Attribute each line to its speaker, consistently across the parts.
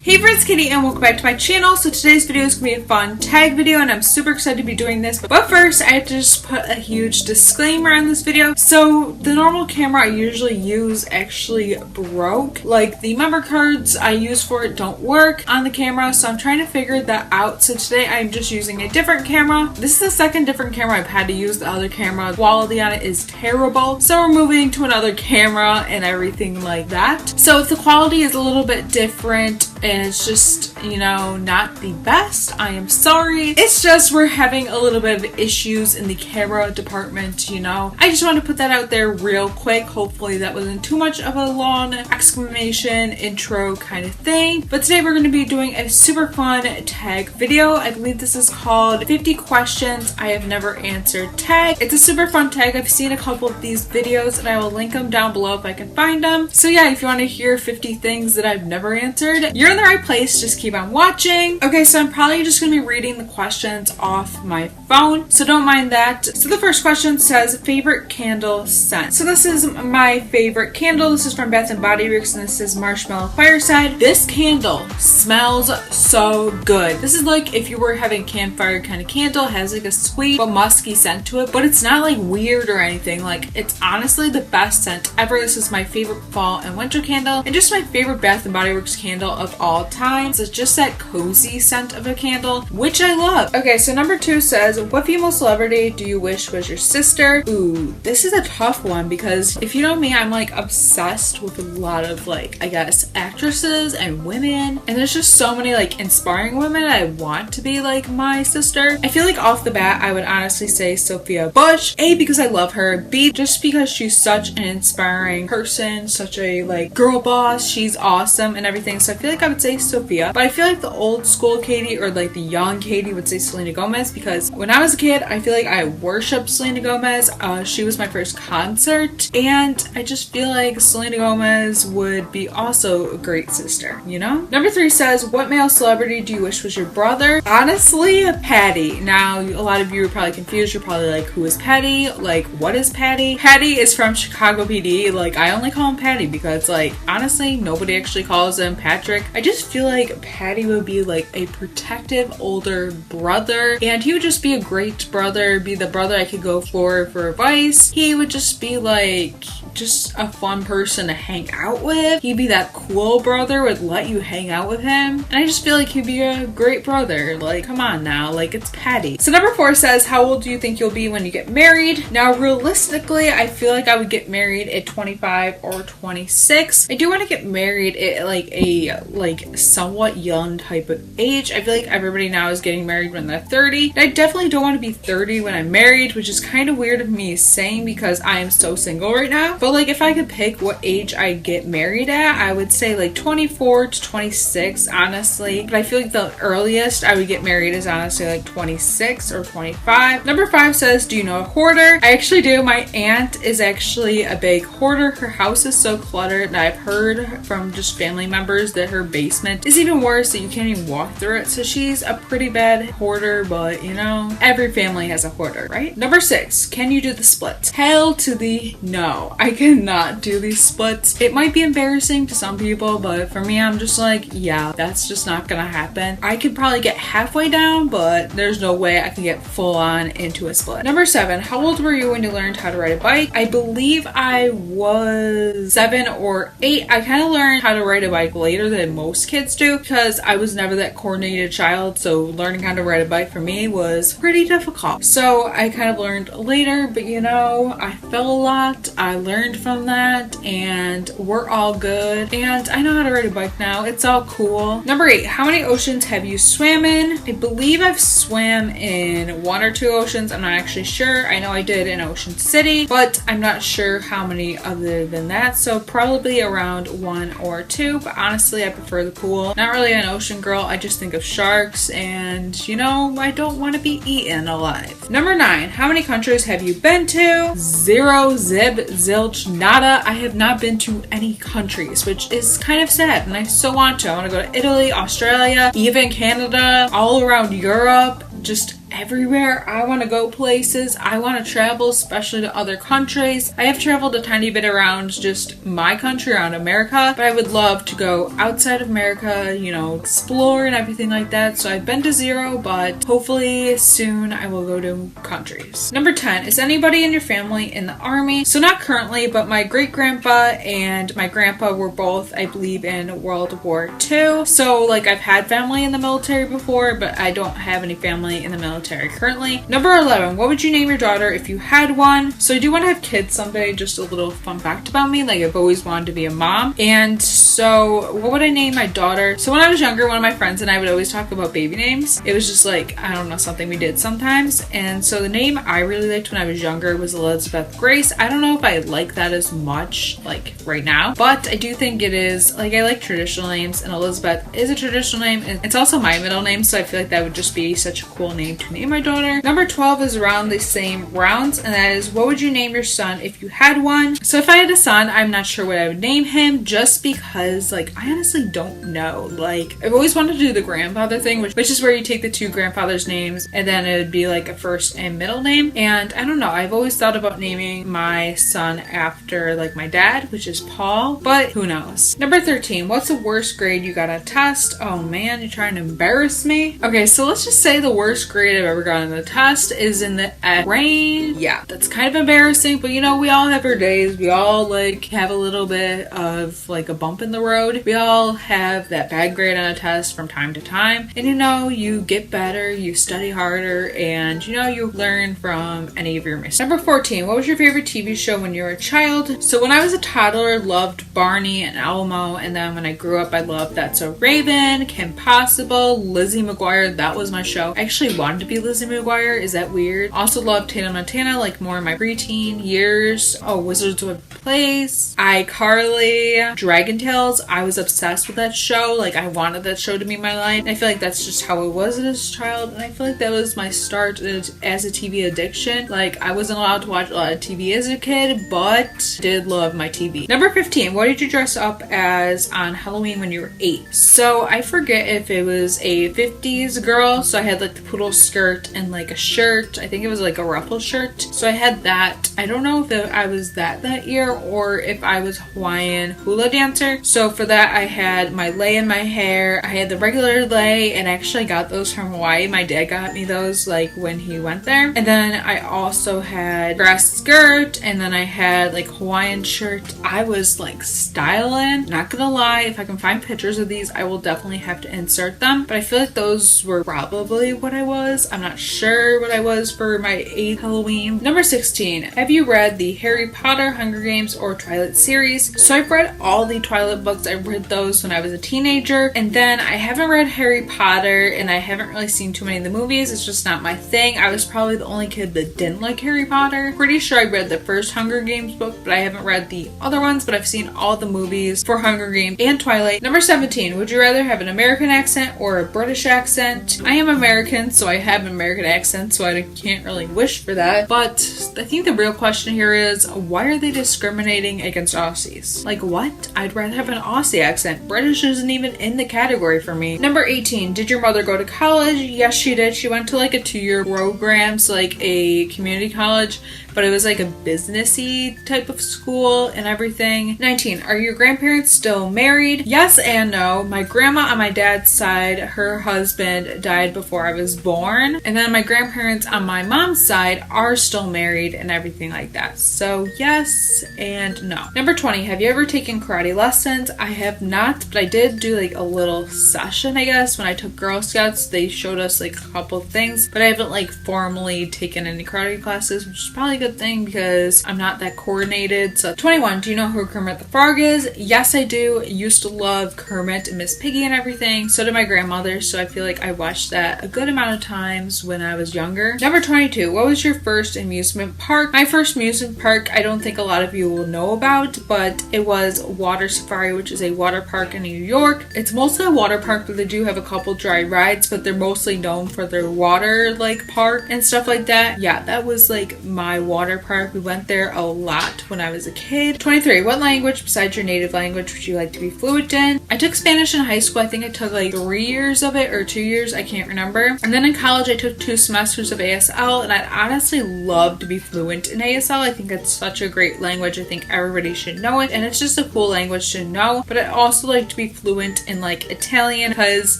Speaker 1: Hey friends, Katie and welcome back to my channel. So today's video is going to be a fun tag video and I'm super excited to be doing this. But first, I have to just put a huge disclaimer on this video. So the normal camera I usually use actually broke. Like the member cards I use for it don't work on the camera. So I'm trying to figure that out. So today I'm just using a different camera. This is the second different camera I've had to use. The other camera quality on it is terrible. So we're moving to another camera and everything like that. So if the quality is a little bit different and it's just, you know, not the best, I am sorry. It's just we're having a little bit of issues in the camera department, you know. I just want to put that out there real quick. Hopefully that wasn't too much of a long exclamation intro kind of thing. But today we're going to be doing a super fun tag video. I believe this is called 50 Questions I Have Never Answered Tag. It's a super fun tag. I've seen a couple of these videos and I will link them down below if I can find them. So yeah, if you want to hear 50 things that I've never answered, you're in the right place. Just keep on watching. Okay, so I'm probably just going to be reading the questions off my phone, so don't mind that. So the first question says, favorite candle scent. So this is my favorite candle. This is from Bath & Body Works and this is Marshmallow Fireside. This candle smells so good. This is like if you were having campfire kind of candle. It has like a sweet but musky scent to it, but it's not like weird or anything. Like, it's honestly the best scent ever. This is my favorite fall and winter candle and just my favorite Bath & Body Works candle of all time. So it's just that cozy scent of a candle, which I love. Okay, so number 2 says, what female celebrity do you wish was your sister? Ooh, this is a tough one because if you know me, I'm like obsessed with a lot of like, I guess, actresses and women, and there's just so many like inspiring women I want to be like my sister. I feel like off the bat I would honestly say Sophia Bush. A, because I love her. B, just because she's such an inspiring person, such a like girl boss. She's awesome and everything, so I feel like I would say Sophia. But I feel like the old school Katie or like the young Katie would say Selena Gomez, because when I was a kid I feel like I worshipped Selena Gomez. She was my first concert and I just feel like Selena Gomez would be also a great sister, you know? Number 3 says, what male celebrity do you wish was your brother? Honestly, Patty. Now a lot of you are probably confused. You're probably like, who is Patty? Like, what is Patty? Patty is from Chicago PD. Like, I only call him Patty because like honestly nobody actually calls him Patrick. I just feel like Patty would be like a protective older brother and he would just be a great brother, be the brother I could go for advice. He would just be like just a fun person to hang out with. He'd be that cool brother, would let you hang out with him, and I just feel like he'd be a great brother. Like, come on now, like, it's Patty. So number 4 says, how old do you think you'll be when you get married? Now realistically I feel like I would get married at 25 or 26. I do want to get married at like a somewhat young type of age. I feel like everybody now is getting married when they're 30. I definitely don't want to be 30 when I'm married, which is kind of weird of me saying because I am so single right now. But like, if I could pick what age I'd get married at, I would say like 24 to 26, honestly. But I feel like the earliest I would get married is honestly like 26 or 25. Number 5 says, do you know a hoarder? I actually do. My aunt is actually a big hoarder. Her house is so cluttered, and I've heard from just family members that her basement is even worse, that you can't even walk through it. So she's a pretty bad hoarder, but you know, every family has a hoarder, right? Number 6, can you do the splits? Hell to the no. I cannot do these splits. It might be embarrassing to some people, but for me, I'm just like, yeah, that's just not gonna happen. I could probably get halfway down, but there's no way I can get full on into a split. Number 7, how old were you when you learned how to ride a bike? I believe I was 7 or 8. I kind of learned how to ride a bike later than most kids do because I was never that coordinated child, so learning how to ride a bike for me was pretty difficult. So I kind of learned later, but you know, I fell a lot. I learned from that and we're all good and I know how to ride a bike now. It's all cool. Number 8, how many oceans have you swam in? I believe I've swam in 1 or 2 oceans. I'm not actually sure. I know I did in Ocean City, but I'm not sure how many other than that. So probably around 1 or 2, but honestly I prefer the pool. Not really an ocean girl. I just think of sharks and you know, I don't want to be eaten alive. Number 9, how many countries have you been to? 0, zib, zilch, nada. I have not been to any countries, which is kind of sad and I so want to. I want to go to Italy, Australia, even Canada, all around Europe, just everywhere. I want to go places. I want to travel, especially to other countries. I have traveled a tiny bit around just my country, around America, but I would love to go outside of America, you know, explore and everything like that. So I've been to 0, but hopefully soon I will go to countries. Number 10, is anybody in your family in the army? So not currently, but my great grandpa and my grandpa were both, I believe, in World War II. So like I've had family in the military before, but I don't have any family in the military currently. Number 11, what would you name your daughter if you had one? So I do want to have kids someday. Just a little fun fact about me, like I've always wanted to be a mom. And so what would I name my daughter? So when I was younger, one of my friends and I would always talk about baby names. It was just like, I don't know, something we did sometimes. And so the name I really liked when I was younger was Elizabeth Grace. I don't know if I like that as much like right now, but I do think it is, like, I like traditional names, and Elizabeth is a traditional name, and it's also my middle name, so I feel like that would just be such a cool name to name my daughter. Number 12 is around the same rounds, and that is, what would you name your son if you had one? So if I had a son, I'm not sure what I would name him, just because like I honestly don't know. Like I've always wanted to do the grandfather thing, which is where you take the two grandfathers' names and then it would be like a first and middle name. And I don't know, I've always thought about naming my son after like my dad, which is Paul, but who knows. Number 13, what's the worst grade you got on a test? Oh man, you're trying to embarrass me? Okay, so let's just say the worst grade I've ever gotten on a test is in the F range. Yeah, that's kind of embarrassing, but you know, we all have our days. We all like have a little bit of like a bump in the road. We all have that bad grade on a test from time to time. And you know, you get better, you study harder, and you know, you learn from any of your mistakes. Number 14, what was your favorite TV show when you were a child? So when I was a toddler, loved Barney and Elmo, and then when I grew up, I loved That's So Raven, Kim Possible, Lizzie McGuire. That was my show. I actually wanted to be Lizzie McGuire. Is that weird? Also loved Hannah Montana, like more in my preteen years. Oh, Wizards of Place, iCarly, Dragon Tales. I was obsessed with that show. Like I wanted that show to be my life. And I feel like that's just how it was as a child, and I feel like that was my start as a TV addiction. Like I wasn't allowed to watch a lot of TV as a kid, but did love my TV. Number 15, what did you dress up as on Halloween when you were 8? So I forget if it was a 50s girl, so I had like the poodle skirt and like a shirt. I think it was like a ruffle shirt. So I had that. I don't know if I was that year or if I was Hawaiian hula dancer. So for that I had my lei in my hair. I had the regular lei, and I actually got those from Hawaii. My dad got me those like when he went there. And then I also had grass skirt, and then I had like Hawaiian shirt. I was like styling. Not gonna lie, if I can find pictures of these, I will definitely have to insert them. But I feel like those were probably what I was. I'm not sure what I was for my 8th Halloween. Number 16, have you read the Harry Potter, Hunger Games, or Twilight series? So I've read all the Twilight books. I read those when I was a teenager, and then I haven't read Harry Potter, and I haven't really seen too many of the movies. It's just not my thing. I was probably the only kid that didn't like Harry Potter. Pretty sure I read the first Hunger Games book, but I haven't read the other ones, but I've seen all the movies for Hunger Games and Twilight. Number 17, would you rather have an American accent or a British accent? I am American, so I have an American accent, so I can't really wish for that. But I think the real question here is, why are they discriminating against Aussies? Like what? I'd rather have an Aussie accent. British isn't even in the category for me. Number 18, did your mother go to college? Yes, she did. She went to like a 2-year program, so like a community college, but it was like a businessy type of school and everything. 19, are your grandparents still married? Yes and no. My grandma on my dad's side, her husband died before I was born. And then my grandparents on my mom's side are still married and everything like that. So yes and no. Number 20, have you ever taken karate lessons? I have not, but I did do like a little session, I guess. When I took Girl Scouts, they showed us like a couple things, but I haven't like formally taken any karate classes, which is probably a good thing because I'm not that coordinated. So 21, do you know who Kermit the Frog is? Yes, I do. Used to love Kermit and Miss Piggy and everything. So did my grandmother, so I feel like I watched that a good amount of times when I was younger. Number 22, what was your first amusement park? My first amusement park, I don't think a lot of you will know about, but it was Water Safari, which is a water park in New York. It's mostly a water park, but they do have a couple dry rides, but they're mostly known for their water like park and stuff like that. Yeah, that was like my water water park. We went there a lot when I was a kid. 23. What language besides your native language would you like to be fluent in? I took Spanish in high school. I think I took like 3 years of it or 2 years. I can't remember. And then in college, I took 2 semesters of ASL, and I'd honestly love to be fluent in ASL. I think it's such a great language. I think everybody should know it, and it's just a cool language to know. But I'd also like to be fluent in like Italian because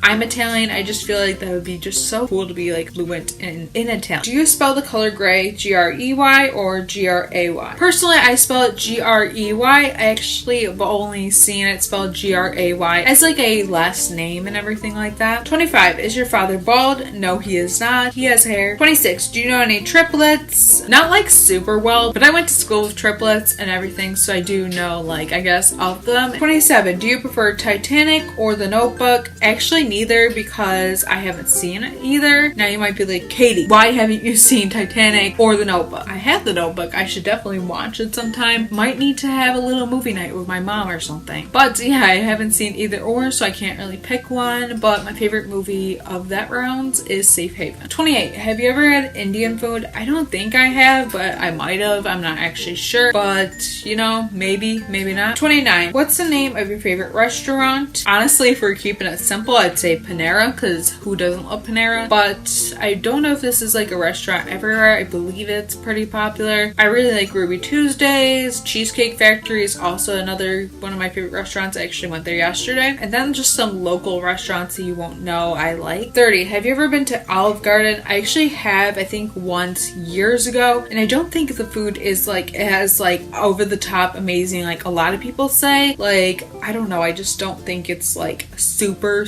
Speaker 1: I'm Italian. I just feel like that would be just so cool to be like fluent in Italian. Do you spell the color gray G-R-E-Y or G-R-A-Y? Personally, I spell it G-R-E-Y. I actually have only seen it spelled G-R-A-Y as like a last name and everything like that. 25. Is your father bald? No, he is not. He has hair. 26. Do you know any triplets? Not like super well, but I went to school with triplets and everything, so I do know like I guess of them. 27. Do you prefer Titanic or The Notebook? Actually neither, because I haven't seen it either. Now you might be like, Katie, why haven't you seen Titanic or The Notebook? I have The Notebook. I should definitely watch it sometime. Might need to have a little movie night with my mom or something. But yeah, I haven't seen either or, so I can't really pick one. But my favorite movie of that rounds is Safe Haven. 28. Have you ever had Indian food? I don't think I have, but I might have. I'm not actually sure. But you know, maybe, maybe not. 29. What's the name of your favorite restaurant? Honestly, if we're keeping it simple, I'd say Panera, because who doesn't love Panera? But I don't know if this is like a restaurant everywhere. I believe it's pretty popular. I really like Ruby Tuesdays. Cheesecake Factory is also another one of my favorite restaurants. I actually went there yesterday. And then just some local restaurants that you won't know I like. 30. Have you ever been to Olive Garden? I actually have, I think once years ago. And I don't think the food is like, it has like over the top amazing like a lot of people say. Like, I don't know. I just don't think it's like super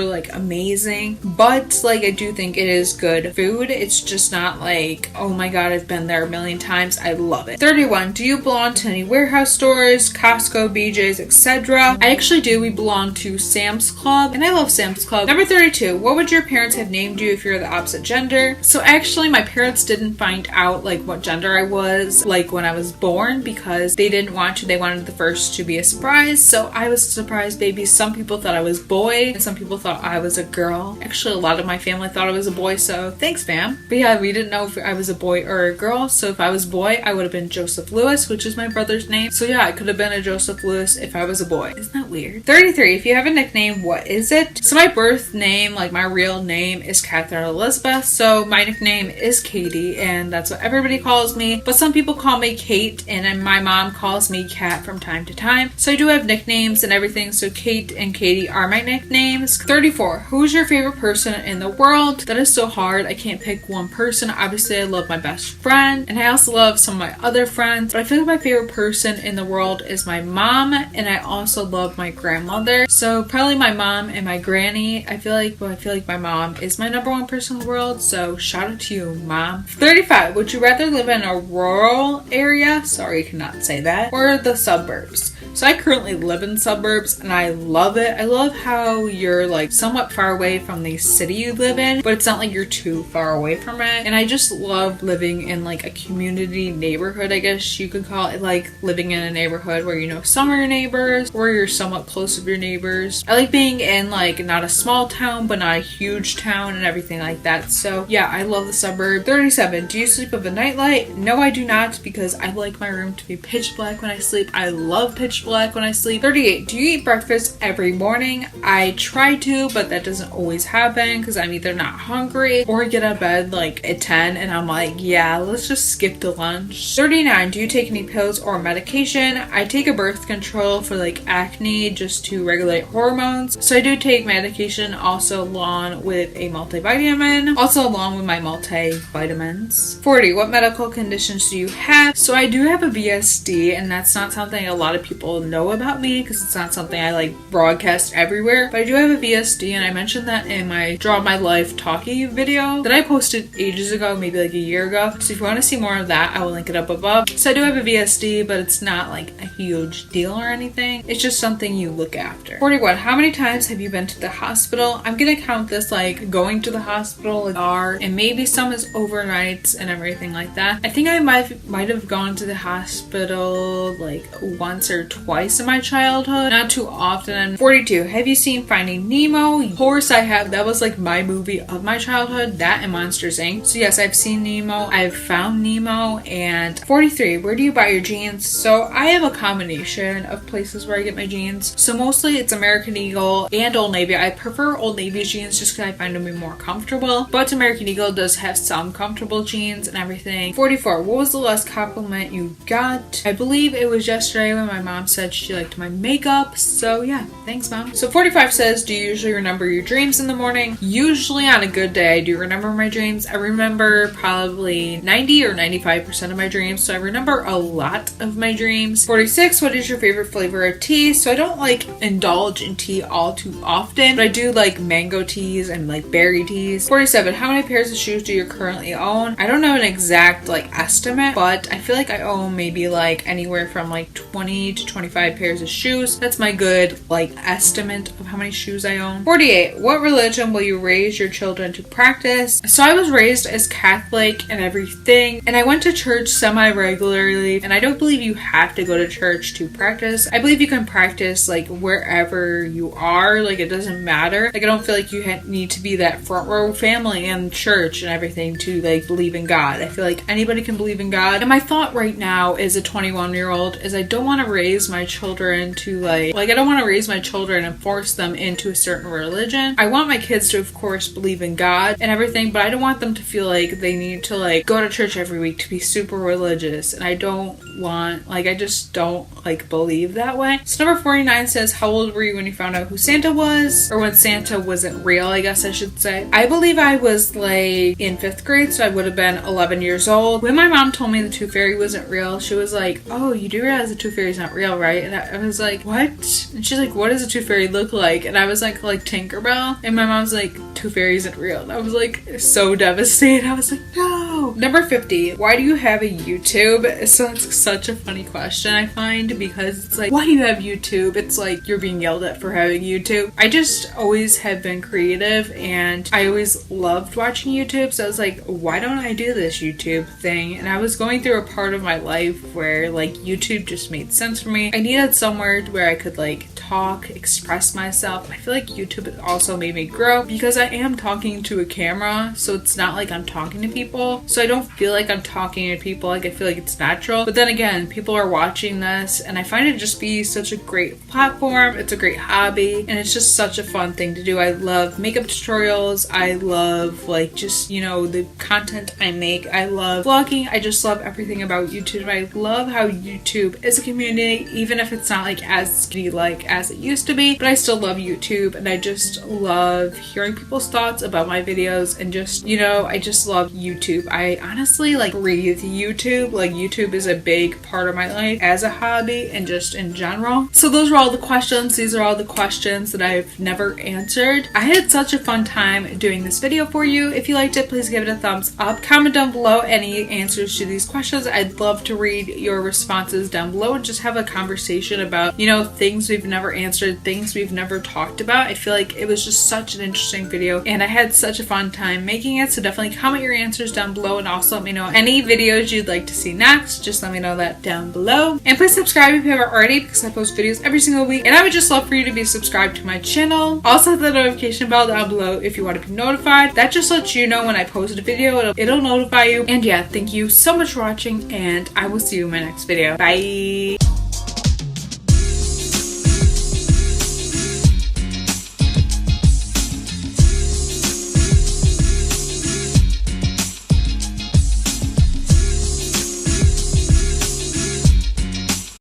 Speaker 1: like amazing. But like I do think it is good food. It's just not like, oh my god, I've been there a million times. I love it. 31. Do you belong to any warehouse stores, Costco, BJ's, etc.? I actually do. We belong to Sam's Club, and I love Sam's Club. Number 32. What would your parents have named you if you're the opposite gender? So actually my parents didn't find out like what gender I was like when I was born, because they didn't want to. They wanted the first to be a surprise. So I was a surprise baby. Some people thought I was boy and some people thought I was a girl. Actually, a lot of my family thought I was a boy, so thanks fam. But yeah, we didn't know if I was a boy or a girl. So if I was boy, I would have been Joseph Lewis, which is my brother's name. So yeah, I could have been a Joseph Lewis if I was a boy. Isn't that weird? 33. If you have a nickname, what is it? So my birth name, like my real name, is Catherine Elizabeth. So my nickname is Katie, and that's what everybody calls me. But some people call me Kate, and then my mom calls me Kat from time to time. So I do have nicknames and everything. So Kate and Katie are my nicknames. 34. Who's your favorite person in the world? That is so hard. I can't pick one person. Obviously, I love my best friend, and I also love some of my other friends. But I feel like my favorite person in the world is my mom, and I also love my grandmother. So probably my mom and my granny. I feel like my mom is my number one person in the world. So shout out to you, mom. 35. Would you rather live in a rural area? Sorry, I cannot say that. Or the suburbs? So I currently live in suburbs, and I love it. I love how you're like somewhat far away from the city you live in, but it's not like you're too far away from it. And I just love living in like a community neighborhood, I guess you could call it, like living in a neighborhood where you know some of your neighbors, or you're somewhat close with your neighbors. I like being in like not a small town, but not a huge town and everything like that. So yeah, I love the suburb. 37. Do you sleep with a nightlight? No, I do not, because I like my room to be pitch black when I sleep. I love pitch black when I sleep. 38. Do you eat breakfast every morning? I try to, but that doesn't always happen because I'm either not hungry or get out of bed like at 10 and I'm like, yeah, let's just skip to lunch. 39. Do you take any pills or medication? I take a birth control for like acne just to regulate hormones. So I do take medication, also along with a multivitamin, also along with my multivitamins. 40. What medical conditions do you have? So I do have a VSD, and that's not something a lot of people know about me because it's not something I like broadcast everywhere, but I do have a VSD, and I mentioned that in my Draw My Life talkie video that I posted ages ago, maybe like a year ago. So if you want to see more of that, I will link it up above. So I do have a VSD, but it's not like a huge deal or anything. It's just something you look after. 41. How many times have you been to the hospital? I'm gonna count this like going to the hospital and maybe some is overnights and everything like that. I think I might have gone to the hospital like once or twice in my childhood, not too often. 42, have you seen Finding Nemo? Of course I have. That was like my movie of my childhood, that and Monsters Inc. So yes, I've seen Nemo, I've found Nemo. And 43, where do you buy your jeans? So I have a combination of places where I get my jeans. So mostly it's American Eagle and Old Navy. I prefer Old Navy's jeans just because I find them to be more comfortable, but American Eagle does have some comfortable jeans and everything. 44, what was the last compliment you got? I believe it was yesterday when my mom said she liked my makeup. So yeah, thanks mom. So 45 says, do you usually remember your dreams in the morning? Usually on a good day I do remember my dreams. I remember probably 90 or 95% of my dreams, so I remember a lot of my dreams. 46, what is your favorite flavor of tea? So I don't like indulge in tea all too often, but I do like mango teas and like berry teas. 47, how many pairs of shoes do you currently own? I don't know an exact like estimate, but I feel like I own maybe like anywhere from like 20 to 25 pairs of shoes. That's my good like estimate of how many shoes I own. 48, what religion will you raise your children to practice? So I was raised as Catholic and everything, and I went to church semi-regularly, and I don't believe you have to go to church to practice. I believe you can practice like wherever you are, like it doesn't matter. Like I don't feel like you need to be that front row family in church and everything to like believe in God. I feel like anybody can believe in God. And my thought right now as a 21-year-old is I don't want to raise my children to like I don't want to raise my children and force them into a certain religion. I want my kids to of course believe in God and everything, but I don't want them to feel like they need to like go to church every week to be super religious. And I don't want, like, I just don't like believe that way. So number 49 says, how old were you when you found out who Santa was? Or when Santa wasn't real, I guess I should say. I believe I was like in 5th grade, so I would have been 11 years old. When my mom told me the Tooth Fairy wasn't real, she was like, oh, you do realize the Tooth Fairy's not real, right? And I was like, what? And she's like, what does a Tooth Fairy look like? And I was like Tinkerbell. And my mom's like, Tooth Fairy isn't real. And I was like so devastated. I was like, no. Number 50, why do you have a YouTube? So that's such a funny question, I find, because it's like, why do you have YouTube? It's like you're being yelled at for having YouTube. I just always have been creative and I always loved watching YouTube. So I was like, why don't I do this YouTube thing? And I was going through a part of my life where like YouTube just made sense for me. I needed somewhere where I could like talk, express myself. I feel like YouTube also made me grow because I am talking to a camera, so it's not like I'm talking to people. So I don't feel like I'm talking to people, like I feel like it's natural. But then again, people are watching this and I find it just be such a great platform. It's a great hobby and it's just such a fun thing to do. I love makeup tutorials. I love like just, you know, the content I make. I love vlogging. I just love everything about YouTube. I love how YouTube is a community, even if it's not like as like as it used to be, but I still love YouTube and I just love hearing people's thoughts about my videos and just, you know, I just love YouTube. I honestly like breathe YouTube. Like YouTube is a big part of my life as a hobby and just in general. So those are all the questions. These are all the questions that I've never answered. I had such a fun time doing this video for you. If you liked it, please give it a thumbs up. Comment down below any answers to these questions. I'd love to read your responses down below and just have a conversation about, you know, things we've never answered, things we've never talked about. I feel like it was just such an interesting video and I had such a fun time making it. So definitely comment your answers down below and also let me know any videos you'd like to see next. Just let me know that down below. And please subscribe if you haven't already because I post videos every single week and I would just love for you to be subscribed to my channel. Also hit the notification bell down below if you want to be notified. That just lets you know when I post a video. It'll notify you. And yeah, thank you so much for watching and I will see you in my next video. Bye!